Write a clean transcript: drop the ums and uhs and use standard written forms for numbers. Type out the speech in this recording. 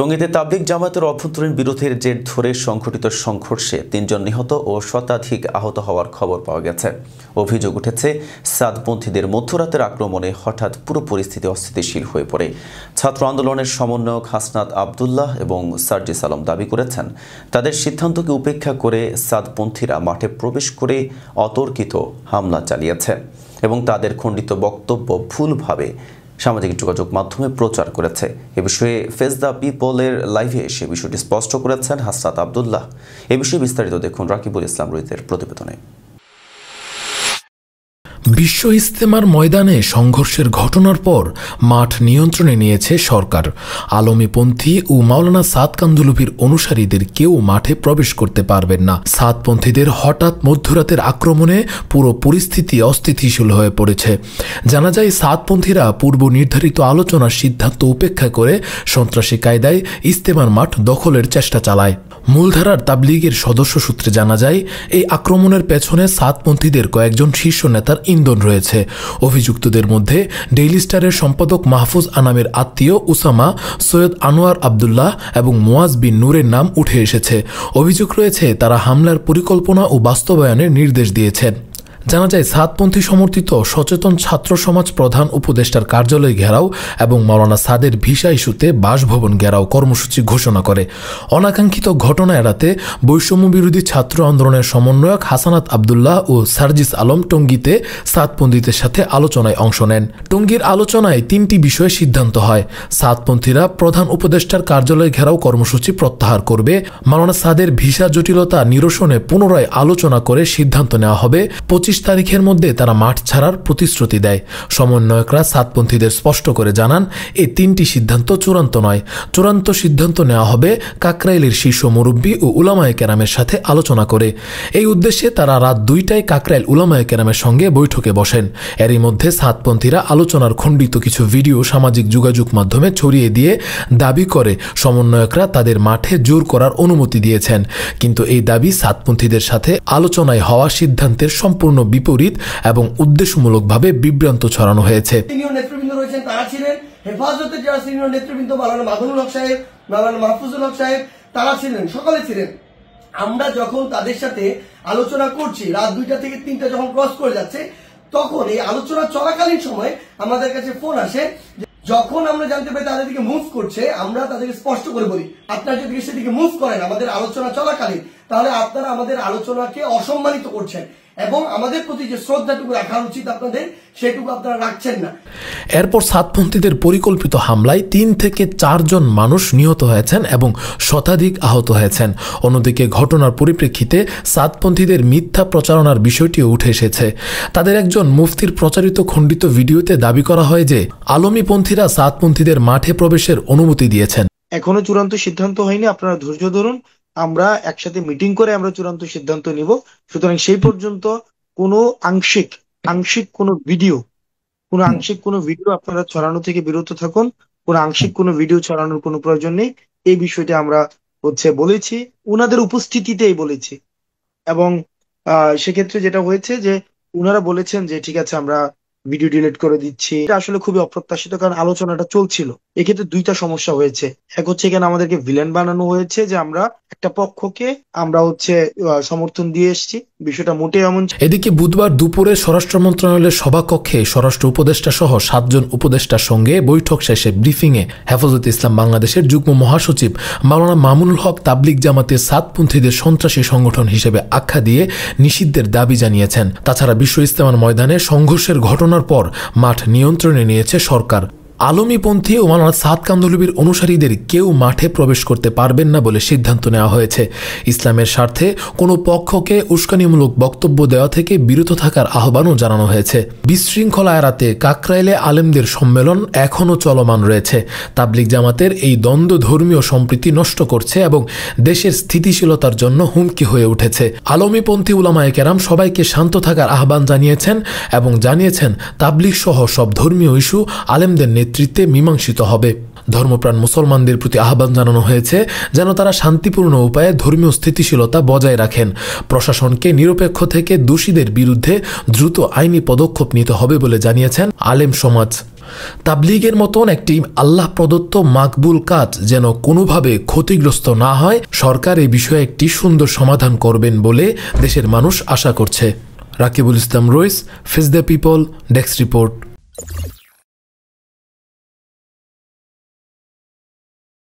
টঙ্গীতে তাবলিগ জামায়াতের অভ্যন্তরীণ বিরোধের জের ধরে সংঘটিত সংঘর্ষে ৩ জন নিহত ও শতাধিক আহত হওয়ার খবর পাওয়া গেছে। অভিযোগ উঠেছে, সাদপন্থীদের মধ্যরাতের আক্রমণে হঠাৎ পুরো পরিস্থিতি অস্থিতিশীল হয়ে পড়ে। ছাত্র আন্দোলনের সমন্বয়ক হাসনাত আবদুল্লাহ এবং সার্জিস আলম দাবি করেছেন, তাদের সিদ্ধান্তকে উপেক্ষা করে সাদপন্থীরা মাঠে প্রবেশ করে অতর্কিত হামলা চালিয়েছে এবং তাদের খণ্ডিত বক্তব্য ভুলভাবে সামাজিক যোগাযোগ মাধ্যমে প্রচার করেছে। এ বিষয়ে ফেস দ্য পিপলের লাইভে এসে বিষয়টি স্পষ্ট করেছেন হাসনাত আবদুল্লাহ। এ বিষয়ে বিস্তারিত দেখুন রাকিবুল ইসলাম রোহিতের প্রতিবেদনে। বিশ্ব ইজতেমার ময়দানে সংঘর্ষের ঘটনার পর মাঠ নিয়ন্ত্রণে নিয়েছে সরকার। আলমীপন্থী ও মাওলানা সাদ কান্দুলভির অনুসারীদের কেউ মাঠে প্রবেশ করতে পারবেন না। সাদপন্থীদের হঠাৎ মধ্যরাতের আক্রমণে পুরো পরিস্থিতি অস্থিতিশীল হয়ে পড়েছে। জানা যায়, সাদপন্থীরা পূর্ব নির্ধারিত আলোচনার সিদ্ধান্ত উপেক্ষা করে সন্ত্রাসী কায়দায় ইজতেমার মাঠ দখলের চেষ্টা চালায়। মূলধারার তাবলিগের সদস্য সূত্রে জানা যায়, এই আক্রমণের পেছনে সাদপন্থীদের কয়েকজন শীর্ষ নেতার ইন্ধন রয়েছে। অভিযুক্তদের মধ্যে ডেইলি স্টারের সম্পাদক মাহফুজ আনামের আত্মীয় উসামা, সৈয়দ আনোয়ার আবদুল্লাহ এবং মুয়াজ বিন নূরের নাম উঠে এসেছে। অভিযোগ রয়েছে, তারা হামলার পরিকল্পনা ও বাস্তবায়নের নির্দেশ দিয়েছেন। জানা যায়, সাদপন্থী সমর্থিত সচেতন ছাত্র সমাজ প্রধান উপদেষ্টার কার্যালয় ঘেরাও এবং মাওলানা সাদের ভিসা ইস্যুতে বাসভবন ঘেরাও কর্মসূচি ঘোষণা করে। অনাকাঙ্ক্ষিত ঘটনা এড়াতে বৈষম্য বিরোধী ছাত্র আন্দোলনের সমন্বয়ক হাসনাত আবদুল্লাহ ও সার্জিস আলম টঙ্গীতে সাদপন্থীদের সাথে আলোচনায় অংশ নেন। টঙ্গীর আলোচনায় 3টি বিষয়ে সিদ্ধান্ত হয়। সাদপন্থীরা প্রধান উপদেষ্টার কার্যালয় ঘেরাও কর্মসূচি প্রত্যাহার করবে। মাওলানা সাদের ভিসা জটিলতা নিরসনে পুনরায় আলোচনা করে সিদ্ধান্ত নেওয়া হবে। 25 তারিখের মধ্যে তারা মাঠ ছাড়ার প্রতিশ্রুতি দেয়। সমন্বয়করা সাদপন্থীদের স্পষ্ট করে জানান, এই 3টি সিদ্ধান্ত চূড়ান্ত নয়। চূড়ান্ত সিদ্ধান্ত নেওয়া হবে কাকরাইলের শীর্ষ মুরব্বী ও উলামায়ে কেরামের সাথে আলোচনা করে। এই উদ্দেশ্যে তারা রাত 2টায় কাকরাইল উলামায়ে কেরামের সঙ্গে বৈঠকে বসেন। এরই মধ্যে সাদপন্থীরা আলোচনার খণ্ডিত কিছু ভিডিও সামাজিক যোগাযোগ মাধ্যমে ছড়িয়ে দিয়ে দাবি করে সমন্বয়করা তাদের মাঠে জোর করার অনুমতি দিয়েছেন। কিন্তু এই দাবি সাদপন্থীদের সাথে আলোচনায় হওয়া সিদ্ধান্তের সম্পূর্ণ বিপরীত এবং উদ্দেশ্যমূলকভাবে বিভ্রান্ত ছড়ানো হয়েছে। সিনিয়র নেতৃবৃন্দ রয়েছেন, তারা ছিলেন হেফাজতের যারা সিনিয়র নেতৃবৃন্দ, মাওলানা মাদুনুল হক সাহেব, মাওলানা মাহফুজুল হক সাহেব, তারা ছিলেন, সকলে ছিলেন। আমরা যখন তাদের সাথে আলোচনা করছি, রাত 2টা থেকে 3টা যখন ক্রস করে যাচ্ছে, তখন এই আলোচনা চলাকালীন সময় আমাদের কাছে ফোন আসে। যখন আমরা জানতে পারি তাদের দিকে মুভ করছে, আমরা তাদেরকে স্পষ্ট করে বলি, আপনারা যদি সেদিকে মুভ করেন আমাদের আলোচনা চলাকালীন, তাহলে আপনারা আমাদের আলোচনাকে অসম্মানিত করছেন এবং আমাদের প্রতি যে শ্রদ্ধাটুকু রাখা উচিত আপনাদের, সেটুকু আপনারা রাখছেন না। এরপর সাদপন্থীদের পরিকল্পিত হামলায় 3 থেকে 4 জন মানুষ নিহত হয়েছেন এবং শতাধিক আহত হয়েছেন। অন্যদিকে ঘটনার পরিপ্রেক্ষিতে সাদপন্থীদের মিথ্যা প্রচারণার বিষয়টিও উঠে এসেছে। তাদের একজন মুফতির প্রচারিত খণ্ডিত ভিডিওতে দাবি করা হয় যে আলমীপন্থীরা সাদপন্থীদের মাঠে প্রবেশের অনুমতি দিয়েছেন। এখনো চূড়ান্ত সিদ্ধান্ত হয়নি, আপনারা ধৈর্য ধরুন, আমরা একসাথে মিটিং করে আমরা চূড়ান্ত সিদ্ধান্ত নিব। সুতরাং সেই পর্যন্ত কোনো আংশিক কোনো ভিডিও আপনারা ছড়ানো থেকে বিরত থাকুন। কোনো আংশিক কোনো ভিডিও ছড়ানোর কোনো প্রয়োজন নেই। এই বিষয়টা আমরা বলেছি, উনাদের উপস্থিতিতেই বলেছি। এবং সেক্ষেত্রে যেটা হয়েছে যে উনারা বলেছেন যে ঠিক আছে, আমরা ভিডিও ডিলিট করে দিচ্ছি। এটা আসলে খুবই অপ্রত্যাশিত, কারণ আলোচনাটা চলছিল। এক্ষেত্রে 2টা সমস্যা হয়েছে। এক হচ্ছে এখানে আমাদেরকে ভিলেন বানানো হয়েছে যে আমরা একটা পক্ষকে আমরা সমর্থন দিয়ে এসেছি, বিষয়টা মোটেই এমন। এদিকে বুধবার দুপুরে স্বরাষ্ট্র মন্ত্রণালয়ের সভাকক্ষে স্বরাষ্ট্র উপদেষ্টা সহ 7 জন উপদেষ্টার সঙ্গে বৈঠক শেষে ব্রিফিংয়ে হেফাজতে ইসলাম বাংলাদেশের যুগ্ম মহাসচিব মাওলানা মামুনুল হক তাবলিগ জামাতের সাদপন্থীদের সন্ত্রাসী সংগঠন হিসেবে আখ্যা দিয়ে নিষিদ্ধের দাবি জানিয়েছেন। তাছাড়া বিশ্ব ইজতেমার ময়দানে সংঘর্ষের ঘটনার পর মাঠ নিয়ন্ত্রণে নিয়েছে সরকার। আলমীপন্থী ও মাওলানা সাদ কান্দুলভির অনুসারীদের কেউ মাঠে প্রবেশ করতে পারবেন না বলে সিদ্ধান্ত নেওয়া হয়েছে। ইসলামের স্বার্থে কোনো পক্ষকে উস্কানিমূলক বক্তব্য দেওয়া থেকে বিরত থাকার আহ্বানও জানানো হয়েছে। বিশৃঙ্খলা এড়াতে কাকরাইলে আলেমদের সম্মেলন এখনও চলমান রয়েছে। তাবলিগ জামাতের এই দ্বন্দ্ব ধর্মীয় সম্প্রীতি নষ্ট করছে এবং দেশের স্থিতিশীলতার জন্য হুমকি হয়ে উঠেছে। আলমীপন্থী উলামায়ে কেরাম সবাইকে শান্ত থাকার আহ্বান জানিয়েছেন এবং জানিয়েছেন তাবলিগ সহ সব ধর্মীয় ইস্যু আলেমদের নেতৃত্বে মীমাংসিত হবে। ধর্মপ্রাণ মুসলমানদের প্রতি আহ্বান জানানো হয়েছে যেন তারা শান্তিপূর্ণ উপায়ে ধর্মীয় স্থিতিশীলতা বজায় রাখেন। প্রশাসনকে নিরপেক্ষ থেকে দোষীদের বিরুদ্ধে দ্রুত আইনি পদক্ষেপ নিতে হবে বলে জানিয়েছেন আলেম সমাজ। তাবলীগের মতন একটি আল্লাহ প্রদত্ত মাকবুল কাজ যেন কোনোভাবে ক্ষতিগ্রস্ত না হয়, সরকার এই বিষয়ে একটি সুন্দর সমাধান করবেন বলে দেশের মানুষ আশা করছে। Rakibul Islam Rais, face the people, desk report.